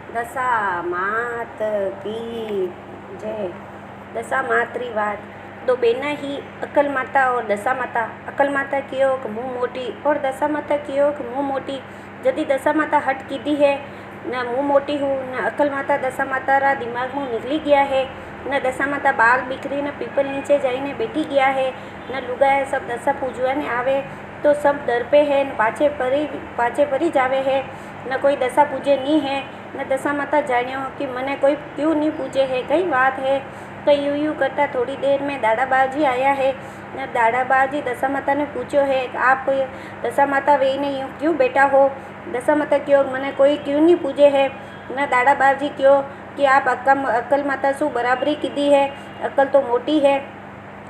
दशा मात की जय। दशा मातरी बात। दो बेना ही अकल माता और दशा माता। अकल माता कियो कि मुँह मोटी और दशा माता कियो कि मुँह मोटी। जदी दशा माता हट कीधी है न मुँह मोटी हूँ न अकल माता दशा माता रा दिमाग में निकली गया है न दशा माता बाल बिखरी न पीपल नीचे जाइने बैठी गया है न लुगाए सब दशा पूजवा ने आवे तो सब डर पे है न पाछे परी जावे है न कोई दशा पूजे नहीं है न दशा माता जानियो कि मने कोई क्यों नहीं पूजे है कई बात है। तो यूं करता थोड़ी देर में दादा बाजी आया है न दादा बाजी दशा माता ने पूछो है आप दशा माता वे नहीं क्यों बेटा हो। दशा माता क्यों मने कोई क्यों नहीं पूजे है न दादा बाजी क्यों कि आप अक्ल माता शू बराबरी कीधी है अक्ल तो मोटी है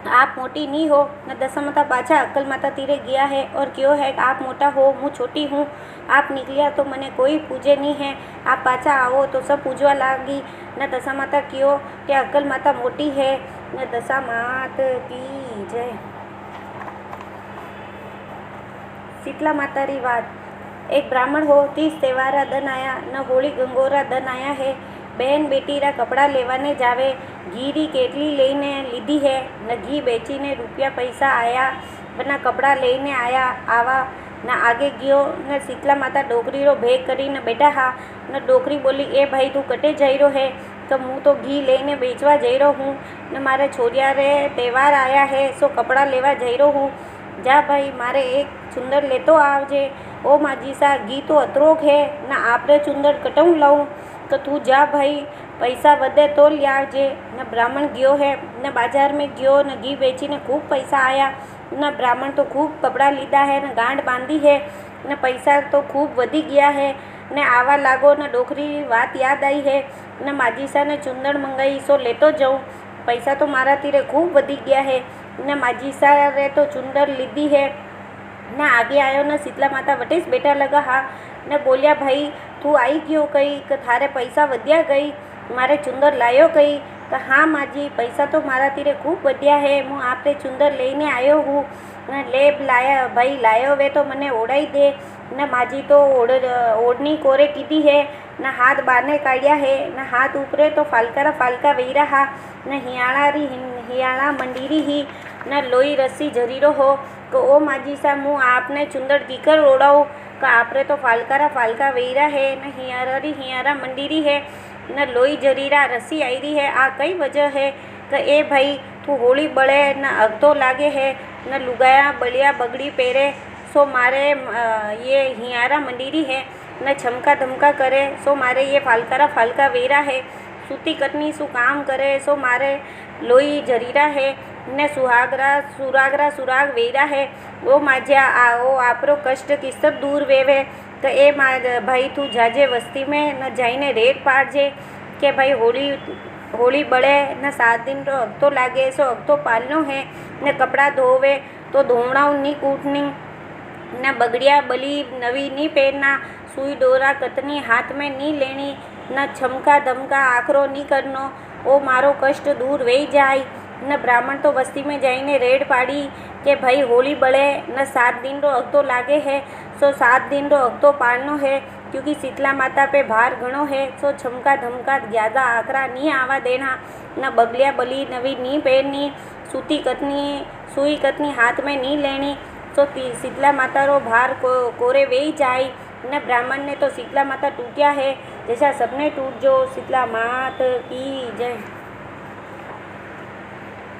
आप मोटी नहीं हो न दशा माता पाछा अक्ल माता तीरे गया है और क्यों है आप मोटा हो मैं छोटी हूँ आप निकलिया तो मने कोई पूजे नहीं है आप पाछा आओ तो सब पूजवा लागी न दशा माता क्यों कि अक्ल माता मोटी है न दशा मात की जय। शीतला माता री बात। एक ब्राह्मण हो 30 त्यौहारा दन आया न होली गंगोरा दन आया है बहन बेटी रा कपड़ा लेवाने जावे घी री केटली लईने लीधी है न घी बेचीने रुपया पैसा आया न कपड़ा लईने आया आवा न आगे गयो न शीतला माता डोकरी रो भेग करीने बैठा हा न डोकरी बोली ए भाई तू कटे जई रो है तो मुँ तो घी लईने बेचवा जई रो हूँ न मारे छोरिया रे त्यौहार आया है सो कपड़ा लेवा जई रो हूँ जा भाई मारे एक चुंदर लेतो आवजे। ओ माजी सा घी तो अतरोक है न आपरे चुंदर कटऊँ लाऊँ तो तू जा भाई पैसा वधे तो लियावजे। न ब्राह्मण गयो है न बाजार में गयो न घी बेचीने खूब पैसा आया न ब्राह्मण तो खूब कपड़ा लीधा है न गांठ बांधी है न पैसा तो खूब वधी गया है न आवा लागो न डोकरी बात याद आई है न माजीसा ने चुंदड़ मंगाई सो लेतो जाऊँ पैसा तो मारा तीरे खूब वधी गया है न माजीसा रे तो चुंदड़ लीधी है न आगे आयो न शीतला माता वटेस बेटा लगा हा न बोलिया भाई तू आई क्यों कही कि थारे पैसा वध्या गई मारे चुंदर लायो कही तो हाँ माजी पैसा तो मारा तीरे खूब वध्या है मुँ आपरे चुंदर लेने आयो हूँ न लेब लाया भाई लायो वे तो मने ओढ़ाई दे न माजी तो ओढ़नी कोरे कीधी है न हाथ बाने काढ़िया है न हाथ ऊपरे तो फालका वही रहा न हियाणा मंडीरी ही न लोई रस्सी जरीरो हो तो ओ माजी सा मुँ आपने चुंदर कीकर ओढ़ाऊँ का आपरे तो फालका वेरा है न हियारा मंडीरी है न लोई जरीरा रस्सी आईरी है आ कई वजह है कि ए भाई तू होली बड़े न अगतो लागे है न लुगाया बलिया बगड़ी पेरे सो मारे ये हियारा मंडीरी है न छमका धमका करे सो मारे ये फालका वेरा है सूती कटनी सु काम करे सो मारे लोई जरीरा है ने सुराग वेरा है वो माज्या आओ आपरो कष्ट की सब दूर वेवे तो ए भाई तू जाजे वस्ती में न जाइने रेट पाड़जे के भाई होली बड़े न 7 दिन रो अगतो लागे सो अगतो पालनो है न कपड़ा धोवे तो धोवणाऊ नी कूटनी न बगड़िया बली नवी नी पहनना सुई डोरा कतनी हाथ में नी लेनी न छमका धमका आखरो नी करनो ओ मारो कष्ट दूर वेई जाय न ब्राह्मण तो बस्ती में जाइने रेड पाड़ी के भाई होली बड़े न 7 दिन रो अगतो लागे है सो 7 दिन रो अगतो पालनो है क्योंकि शीतला माता पे भार घणो है सो छमका धमका ज्यादा आकरा नी आवा देना न बगलिया बली नवी नी पहननी सुई कतनी हाथ में नी लेनी सो शीतला माता रो भार कोरे वेई जाय न ब्राह्मण ने तो शीतला माता टूटिया है जैसा सबने टूट जो। शीतला मात की जय।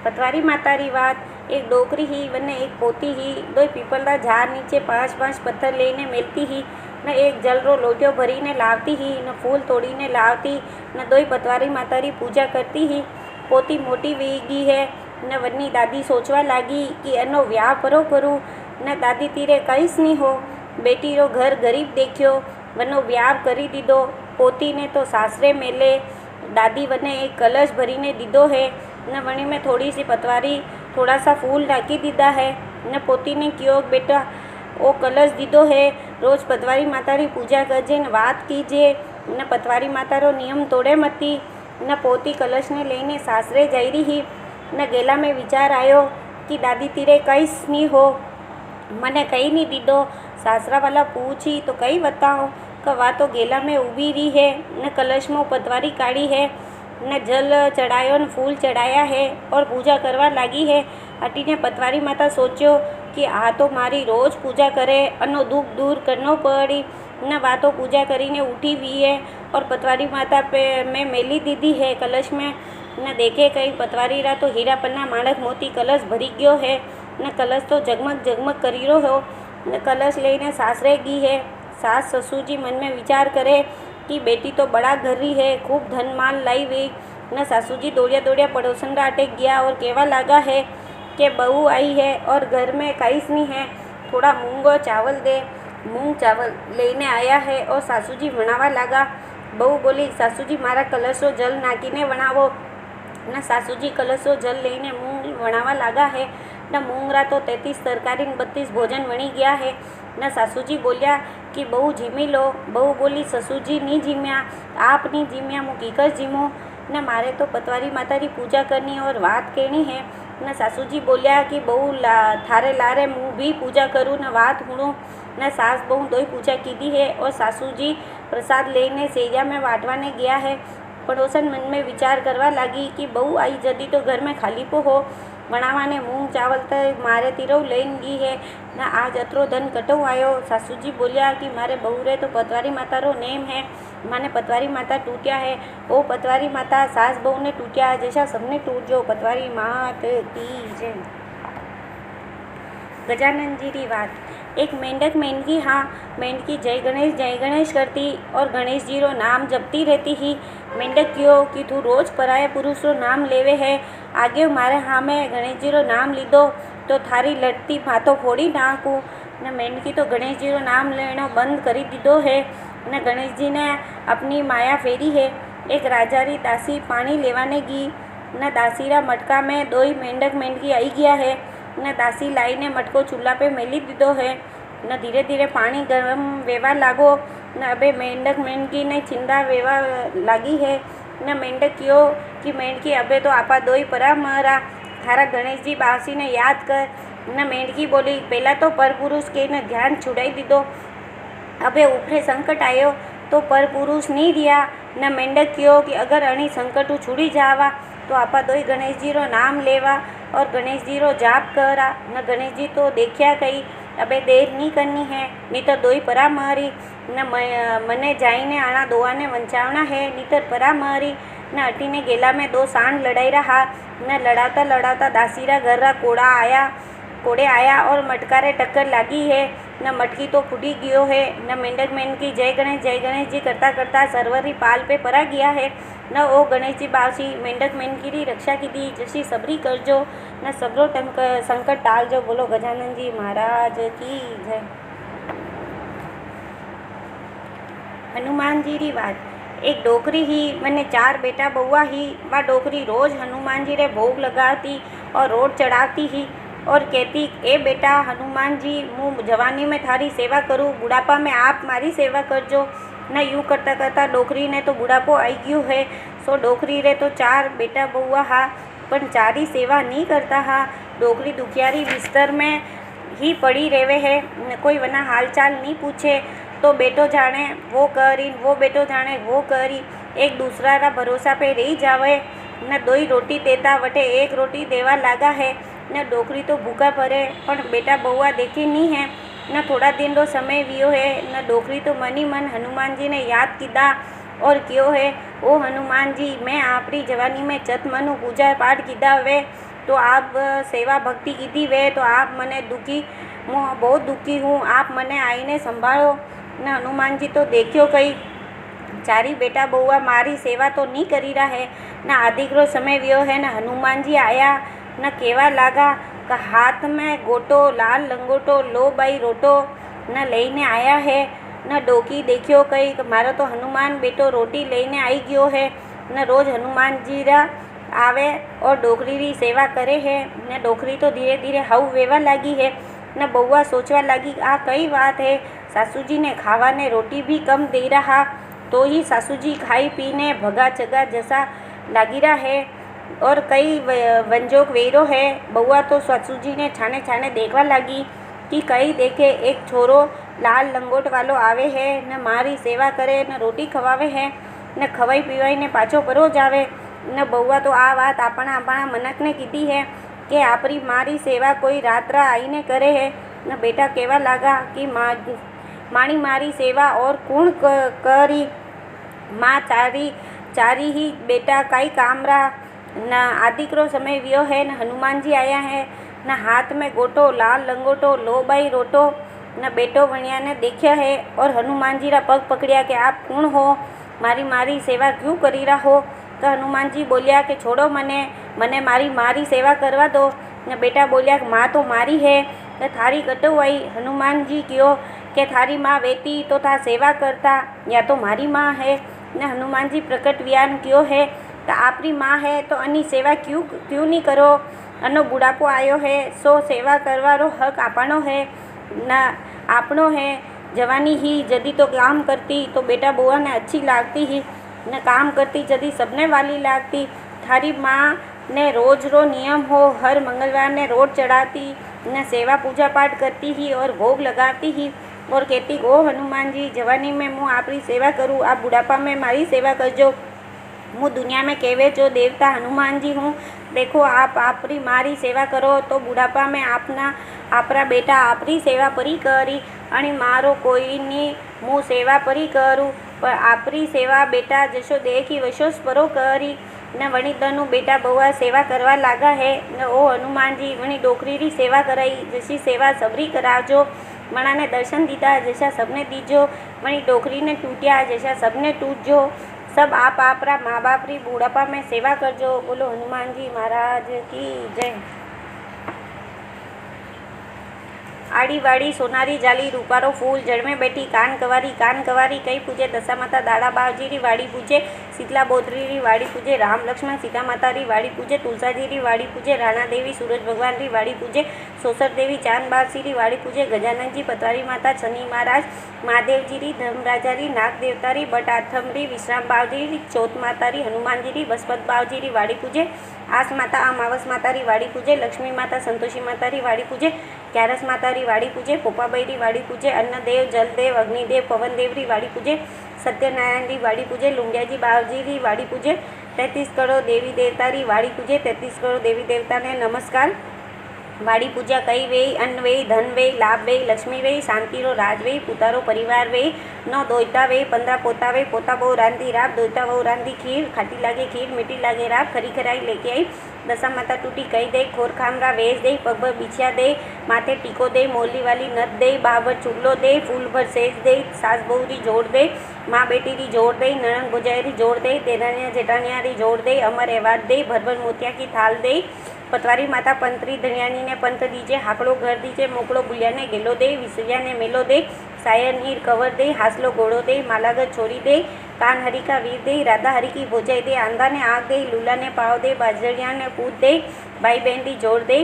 पटवारी माता री बात। एक डोकरी ही वने एक पोती ही दो पीपलना झाड़ नीचे 5 पत्थर लेने मिलती ही न एक जल रो लोटियो भरी ने लावती ही न फूल तोड़ी ने लावती न दो पटवारी माता री पूजा करती ही। पोती मोटी वेगी है न वन्नी दादी सोचवा लागी कि एनो व्याह परो करूँ न दादी तीरे कईस नहीं हो बेटी रो घर गरीब देखियो वनो व्याह करी दीदो। पोती ने तो सासरे मेले दादी वने एक कलश भरी ने दीदो है न वणी में थोड़ी सी पतवारी थोड़ा सा फूल ढाकी दीदा है न पोती ने क्यों बेटा ओ कलश दीदो है रोज पतवारी माता री पूजा करजे न बात कीजे न पतवारी माता रो नियम तोड़े मती न पोती कलश ने लईने सासरे जाई रही न गेला में विचार आयो कि दादी तीरे कईस नहीं हो मने कई नहीं दीदो सासरा वाला पूछी तो कई बताओ वा तो गेला में ऊभी रही है न कलश में पतवारी काढ़ी है न जल चढ़ायो न फूल चढ़ाया है और पूजा करवा लागी है। हटीने पतवारी माता सोच्यो कि आ तो मारी रोज पूजा करे अनो दुख दूर करनो पड़ी न वा तो पूजा करीने उठी हुई है और पतवारी माता पे मैं मेली दीदी है कलश में न देखे कई पतवारी रा तो हीरा पन्ना माणक मोती कलश भरी गयो है न कलश तो जगमग जगमग करी रो हो न कलश लेने सासरे गई है। सास ससुर मन में विचार करे कि बेटी तो बड़ा घरी है खूब धन माल लाई हुई न सासूजी दौड़िया दौड़िया पड़ोसन रा अटक गया और कहवा लगा है कि बहू आई है और घर में काईस नहीं है, थोड़ा मूंग और चावल दे। मूंग चावल लेने आया है और सासूजी वणावा लगा। बहू बोली सासूजी मारा कलशो जल नाखीने वणावो न सासूजी कलशो जल लेने मूंग वणावा लगा है न मूंगरा तो 33 तरकारी 32 भोजन वणी गया है न सासूजी बोलिया कि बहू जीमी लो। बहू बोली ससुरजी नहीं जीम्या आप नहीं जीम्या मु कीकर जीमो न मारे तो पतवारी माता री पूजा करनी और बात कहनी है न सासूजी बोलिया कि बहू थारे लारे मुँह भी पूजा करूँ न बात हूँ न सास बहू दो ही पूजा कीधी है और सासूजी प्रसाद लेने सेजा में वाटवाने गया है। पड़ोसन मन में विचार करवा लगी कि बहू आई जदी तो घर में खाली पो हो वणावाने मूंग चावल तो मारे तीरो लईन गई है न आज अतरो धन कटो आयो। सासूजी बोलिया कि मारे बहू रे तो पतवारी माता रो नेम है माने पतवारी माता टूटिया है ओ पतवारी माता सास बहू ने टूटिया जैसा सबने टूट जो पतवारी मात की जय। गजानन जी की बात। एक मेंढक मेंढकी मेंढकी जय गणेश करती और गणेश जी रो नाम जपती रहती ही। मेंढक क्यों कि तू रोज पराये पुरुष रो नाम लेवे है आगे मारे हाँ मैं गणेश जी रो नाम लीधो तो थारी लड़ती माथो फोड़ी नाकू न मेंढकी तो गणेश जी रो नाम लेनो बंद करी दीधो है न गणेश जी ने अपनी माया फेरी है। एक राजा री दासी पानी लेवाने गी न दासी रा मटका में दो ही मेंढक मेंढकी आई गया है न दासी लाई ने मटको चूल्हा पे मेली दीधो है न धीरे धीरे पानी गर्म वेवा लागो न अबे मेंढक मेंढकी ने चिंदा वेवा लागी है न मेंढक क्यों कि मेंढकी अबे तो आपा दो ही परा मरा थारा गणेश जी बासी ने याद कर न मेंढकी बोली पहला तो पर पुरुष के न ध्यान छुड़ाई दीधो अबे ऊपरे संकट आयो तो पर पुरुष नहीं दिया न मेंढक क्यों कि अगर अणी संकट छुड़ी जावा तो आपा दो ही गणेश जी रो नाम लेवा और गणेश जी रो जाप करा न गणेश जी तो देखिया कही अबे देर नहीं करनी है नहीं तो दो ही परा मारी न मने जाईने आना दोआ ने वंचावना है नीतर परा मारी न अटीने गेला में दो सांड लड़ाई रहा न लड़ाता लड़ाता दासीरा घर रा कोड़े आया और मटकारे टक्कर लागी है न मटकी तो फूटी गयो है न मेंढक मेंढकी जय गणेश जी करता करता सरवरी पाल पे परा गया है न ओ गणेश जी बासी मेंढक मेंढकी री रक्षा की दी जैसी सबरी करजो न सबरो संकट टालजो। बोलो गजानन जी महाराज की जय। हनुमान जी री बात। एक डोकरी ही मैंने 4 बेटा बउआ ही वह डोकरी रोज हनुमान जी रे भोग लगाती और रोट चढ़ाती ही और कहती ए बेटा हनुमान जी मुँह जवानी में थारी सेवा करूँ बुढ़ापा में आप मारी सेवा करजो न। यूँ करता करता डोकरी ने तो बुढ़ापो आई गयो है सो डोकरी रे तो 4 बेटा बउआ हा पण 4 ही सेवा नहीं करता हा। डोकरी दुखियारी बिस्तर में ही पड़ी रेवे है न कोई वना हालचाल नहीं पूछे तो बेटो जाने वो करी वो बेटो जाने वो करी एक दूसरा रा भरोसा पे रही जावे न 2 ही रोटी देता वटे 1 रोटी देवा लागा है न डोकरी तो भूखा पड़े पण बेटा बउआ देखी नहीं है न थोड़ा दिन रो समय वियो है न डोकरी तो मनी मन हनुमान जी ने याद कीधा और क्यों है ओ हनुमान जी मैं आपरी जवानी में चत मनु पूजा पाठ कीधा वे तो आप सेवा भक्ति कीधी वे तो आप मने दुखी मैं बहुत दुखी हूँ आप मने आईने संभालो न। हनुमान जी तो देखियो कई 4 बेटा बउआ मारी सेवा तो नहीं करी रहा है न आधिकरो समय वियो है न हनुमान जी आया न केवा लागा का हाथ में गोटो लाल लंगोटो लो बाई रोटो न लेने आया है न डोकी देखियो कई मारो तो हनुमान बेटो रोटी लेने आई गयो है न रोज हनुमान जी रा आवे और डोकरी री सेवा करे है न। डोकरी तो धीरे धीरे हाउ वेवा लागी है न बउआ सोचवा लागी आ कई बात है सासू जी ने खावा ने रोटी भी कम दे रहा तो ही सासू जी खाई पीने भगा चगा जैसा लागी रहा है और कई वंजोक वेरो है। बउआ तो सासू जी ने छाने छाने देखवा लगी कि कई देखे एक छोरो લાલ લંગોટ વાલો આવે હે ને મારી સેવા કરે ને રોટી ખવાવે હે ને ખવાઈ પીવાઈને પાછો પરોજ આવે ને બહુआ તો આ વાત આપણા મનકને કીધી હે કે આપણી મારી સેવા કોઈ રાત્રા આવીને કરે હે ને બેટા કહેવા લાગા કે માણી મારી સેવા ઓર કોણ કરી माँ चारी ही बेटा कई कामरा न आदिक्रो समय वियो है न हनुमान जी आया है न हाथ में गोटो लाल लंगोटो लो बाई रोटो न बेटो वणिया ने देखा है और हनुमान जी रा पग पकड़िया कि आप कौन हो मारी सेवा क्यों करी रहा हो। तो हनुमान जी बोलिया कि छोड़ो मने मारी सेवा करवा दो न बेटा बोलिया कि माँ तो मारी है तो थारी कटो आई। हनुमान जी क्यों कि थारी माँ वेती तो था सेवा करता या तो मारी माँ है ने हनुमान जी प्रकट व्यान क्यों है तो आपरी माँ है तो अनी सेवा क्यों नहीं करो। अनो बुढ़ापो आयो है सो सेवा करवारो हक आपनो है ना आपनो है। जवानी ही जदी तो काम करती तो बेटा बुआ ने अच्छी लागती ही न काम करती जदी सबने वाली लागती। थारी माँ ने रोज रो नियम हो हर मंगलवार ने रोट चढ़ाती न सेवा पूजा पाठ करती ही और भोग लगाती ही और कहती ओ हनुमान जी जवानी में मुँ आपरी सेवा करूँ आप बुढ़ापा में मारी सेवा करजो। मुँ दुनिया में कहवे जो देवता हनुमान जी हूँ देखो आप आपरी मारी सेवा करो तो बुढ़ापा में आपरा बेटा आपरी सेवा परी करी अणी मारो कोईनी मुँ सेवा परी करूँ पर आपरी सेवा बेटा जशो देखी वशोस परो करी न वणी तनु बेटा बहुआ सेवा करवा लागा है न ओ हनुमान जी वणी डोकरी री सेवा कराई जैसी सेवा सबरी करावजो। मणा ने दर्शन दीदा जैसा सबने दीजो वणी डोकरी ने टूटिया जैसा सबने टूटजो। सब आप आपरा माँ बाप री बुढ़ापा में सेवा करजो। बोलो हनुमान जी महाराज की जय। आड़ी वाड़ी सोनारी जाली रूपारो फूल जड़ में बैठी कान कवारी कई पूजे दशा माता दाड़ा बावजी री वाड़ी पूजे शीतला बोतरी री वाड़ी पूजे राम लक्ष्मण सीता माता री वाड़ी पूजे तुलसा जी री वाड़ी पूजे राणा देवी सूरज भगवान री वाड़ी पूजे सोसर देवी चांद बावसी री वाड़ी पूजे गजानन जी पतवारी माता शनि महाराज महादेव जी री धर्मराजा री नाग देवता री बट आथम री विश्राम बावजी री चौथ माता री हनुमान जी री बसपत बावजी री वाड़ी पूजे आस माता अमावस माता री वाड़ी पूजे लक्ष्मी माता संतोषी माता री वाड़ी पूजे क्यारस माता री वाड़ी पूजे पोपाबाई री वाड़ी पूजे अन्नदेव जलदेव अग्निदेव पवनदेव री वाड़ी पूजे सत्यनारायण री वाड़ी पूजे लुंडिया जी बावजी री वाड़ी पूजे 33 करोड़ देवी देवता री वाड़ी पूजे 33 करोड़ देवी देवता ने नमस्कार। वाड़ी पूजा कई वेई अन्न वेई धन वेई लाभ वेई लक्ष्मी वेई शांति रो राज वेई पुतारो परिवार वेई 9 दोयता वेई 15 पोता वेई पोता बहु रांधी राब दोयता बहु रांधी खीर खाटी लागे खीर मीठी लागे राब खरी खराई लेके आई। दशा माता टूटी कही दे खोर खामरा वेच दे पग भर बिछिया दे माथे टीको दे मोली वाली नथ दे बाबर चुल्लो दे फूल भर सेज दे सास बहू री जोड़ दे माँ बेटी री जोड़ दे नणंद भोजाई री जोड़ दे देरानिया जेठानिया री जोड़ दे अमर एवाज दे भर भर मोतिया की थाल दे पतवारी माता पंतरी धनियानी ने पंत दीजे हाकड़ो घर दीजे मोकड़ो बुलिया ने गेलो दे विसरिया ने मेलो दे सायर नीर कवर दे हासलो घोड़ो दे मालागर छोड़ी दे कान हरी का वीर दे राधा हरी की भोजाई दे आंधा ने आग दे लूला ने पाव दे बाजरिया ने पूत दे भाई बहन री जोड़ दे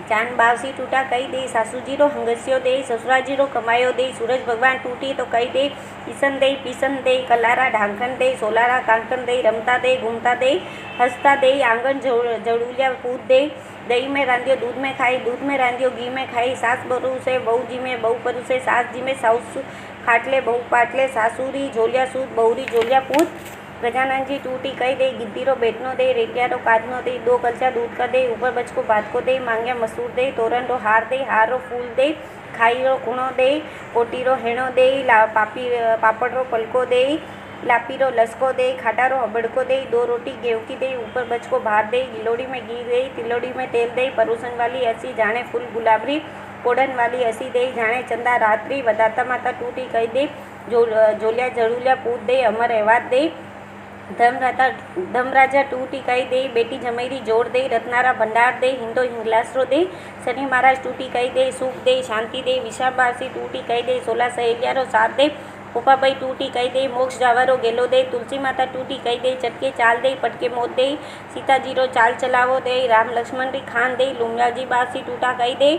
चांद बावसी टूटा कही दे सासू जी रो हंगसियो दे ससुरा जी रो कमायो दे सूरज भगवान टूटी तो कही दे ईसन दे पीसन दे कलारा ढांकन दे सोलारा कांकन दे रमता दे घूमता दे हंसता दे आंगन जड़ूलिया पूत दे दही में रांधियो दूध में खाई दूध में रांधियो घी में खाई सास बरू से बहू जी में बहू परू से सास जी में साउस खाटले बहू पाटले सासुरी झोलिया सूद बहुरी झोलिया पूत। गजानन जी टूटी कही दे गिद्दी बेटनो दे रेटिया रो कादनो दे 2 कलचा दूध का दे ऊपर बचको भात को दे मांग्या मसूर दे तोरण रो हार रो फूल दे खाई रो कुणो दे कोटी रो हेणो दे पापड़ रो पलको दे लापी रो लसको दे खाटा रो हबड़को दे 2 रोटी गेहूं की दे ऊपर बचको भात दे गिलोड़ी में घी दे तिलोड़ी में तेल दे परोसन वाली हसी जाने फूल गुलाबरी पोड़न वाली हसी दे जाने चंदा रात्रि वदाता माता टूटी कही दे जोलिया जड़ूलिया पूत दे अमर एवाद दे धमराजा टूटी कही दे बेटी जमैरी जोड़ दे रत्नारा भंडार दे हिंदो हिंगलासरो दे शनि महाराज टूटी कही दे सुख दे शांति दे विशाबासी टूटी कही दे 16 सहेलियारो साथ दे पोपाबाई टूटी कही दे मोक्ष जावारो गेलो दे तुलसी माता टूटी कही दे चटके चाल दे पटके मोत दे सीता जी रो चाल चलावो दे राम लक्ष्मण री खान दे लुंगा जी बासी टूटा कही दे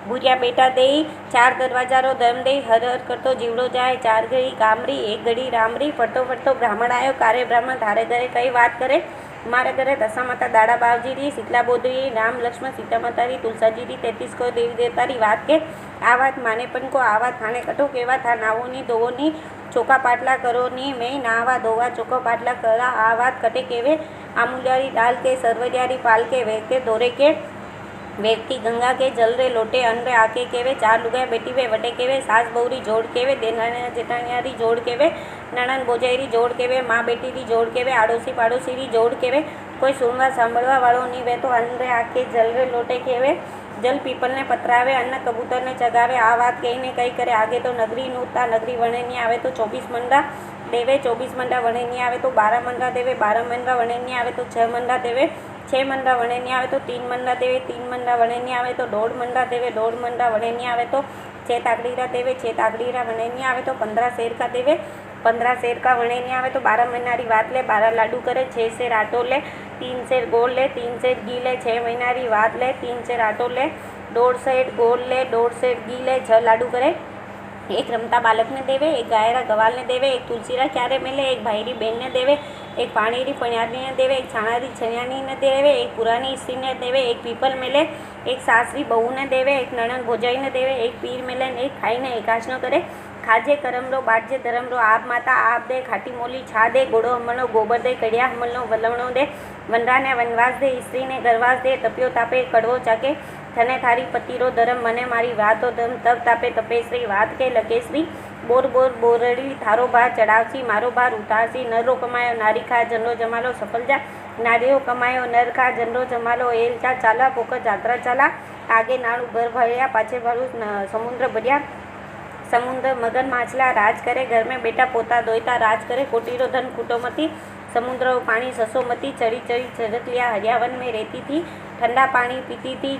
भूरिया बेटा दे 4 दरवाजा रो दम दे हर हर करतो जीवड़ो जाए 4 घड़ी कामरी 1 घड़ी रामरी फटतो फटतो ब्राह्मण आयो कार्य ब्राह्मण थारे घरे कई बात करे मारे घरे दशा माता दाड़ा बावजी री शीतला बोधरी राम लक्ष्मण सीता माता री तुलसा जी री 33 को देवी देवता री बात के આ વાત માને પनको આવા થાણે કટો કેવા થા નાવોની ધોવોની ચોખા પાટલા કરોની મેં નાવા ધોવા ચોખ્ખા પાટલા કરા આ વાત કટે કેવે આમુલિયારી દાલ કે સરવરિયારી પાલ કે વેકે દોરે કે વેકતી ગંગા के जल रे लोटे अन रे आके केवे चार लुगाई बेटी वे वटे केवे सास बहुरी जोड़ केवे देनानिया जेठानियारी जोड़ केवे नणन बोजाईरी जोड़ केवे माँ बेटी री जोड़ केवे आड़ोसी पाड़ोसी री जोड़ केवे कोई सुनवा सांभळवा वाळो नहीं वे तो अन रे आके जल रे लोटे केवे जल पीपल ने पतरावे अन्न कबूतर ने चगावे आ बात कहीने कई करे आगे तो नगरी नूता नगरी वणे नहीं आवे तो 24 मंडा देवे 24 मंडा वणे नहीं आवे तो 12 मंडा देवे 12 मंडा वणे नहीं आवे तो 6 मंडा देवे 6 मंडा वणे नहीं आवे तो 3 मंडा देवे 3 मंडा वणे नहीं आवे तो 1.5 मंडा देवे 1.5 मंडा वणे नहीं आवे तो 6 ताकड़ीरा देवे 6 ताकड़ीरा वणे नहीं आवे तो 15 शेर का देवे 15 शेर का वणे नहीं आवे तो 12 महीना री वात ले 12 लाडू करे 6 शेर आटो ले 3 शेर गोल ले 3 शेर घी ले 6 महीना री वात ले 3 शेर आटो ले 1.5 शेर गोल ले 1.5 शेर घी ले 6 लाडू करे एक रमता बालक ने देवे एक गायरा गवाल ने देवे एक तुलसीरा क्यारे मेले एक भाईरी बेन ने देवे एक पाणीरी पण्यारी ने देवे एक छाणारी छनियानी ने देवे एक पुरानी स्त्री ने देवे एक पीपल मेले एक सासरी बहू ने देवे एक नणन भोजाई ने देवे एक पीर मेले ने एक खाई ने एकाश न करे खाजे करमरो बाटजे धरमरो आप माता आप दे खाटी मोली छा दे गोड़ो हमलनो गोबर दे कड़िया हमलनो वलवणो दे वनरा ने वनवास दे स्त्री ने गरवास दे तप्यो तापे कड़वो चाके थने थारी पतिरो धरम मने मारी वातो दम तब तापे तपेश्री वात के लकेश्री बोर बोर बोरड़ी थारो भार चढ़ावसी मारो भार उतारसी नरो कमायो नारी खा जनरो जमालो सफल जा नारियो कमायो नर खा जनरो जमालो एल चा चाला पोकर जात्रा चाला आगे नाणु भर भर्या पाछे भरू समुद्र भर्या समुद्र मगन माछला राज करे घर में बेटा पोता दोयता राज करे कोटीरो धन कुटोमती समुद्र पानी ससोमती चढ़ी चढ़ी चरक लिया हरियावन में रहती थी ठंडा पानी पीती थी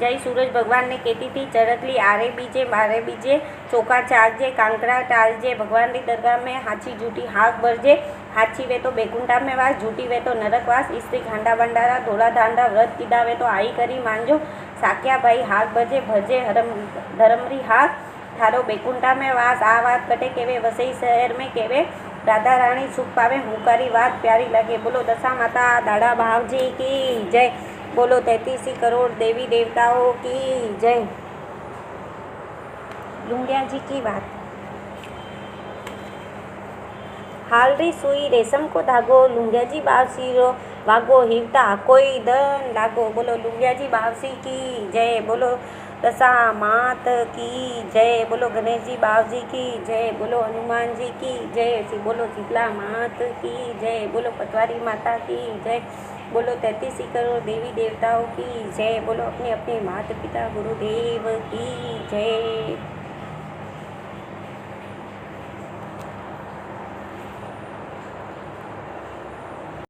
जय सूरज भगवान ने कहती थी चरकली आरे बीजे मारे बीजे चौका चागजे कांकड़ा टालजे भगवान की दरगाह में हाची झूठी हाक भरजे हाची वे तो बेकुंठा में वास झूठी वे तो नरकवास स्त्री खांडा भंडारा धोला धांडा व्रत कीधा वे तो आई करी मांजो साक्या भाई हाक भरजे भरजे हरम धरमरी हाक थारो बेकुंठा में वास आ बात कटे केवे वसई शहर में केवे राधा रानी सुख पावे हुकारी बात प्यारी लगे बोलो दशा माता दादा भावजी की जय बोलो 33 करोड़ देवी देवताओं की जय। लुंडिया जी की बात। हाल री सुई रेशम को धागो लुंडिया जी बावसी रो वागो हिवता कोई दन लागो बोलो लुंडिया जी बावसी की जय बोलो दशा मात की जय बोलो गणेश जी बावजी की जय बोलो हनुमान जी की जय बोलो शीतला मात की जय बोलो पटवारी माता की जय बोलो 33 करोड़ देवी देवताओं की जय बोलो अपने अपने माता पिता गुरुदेव की जय।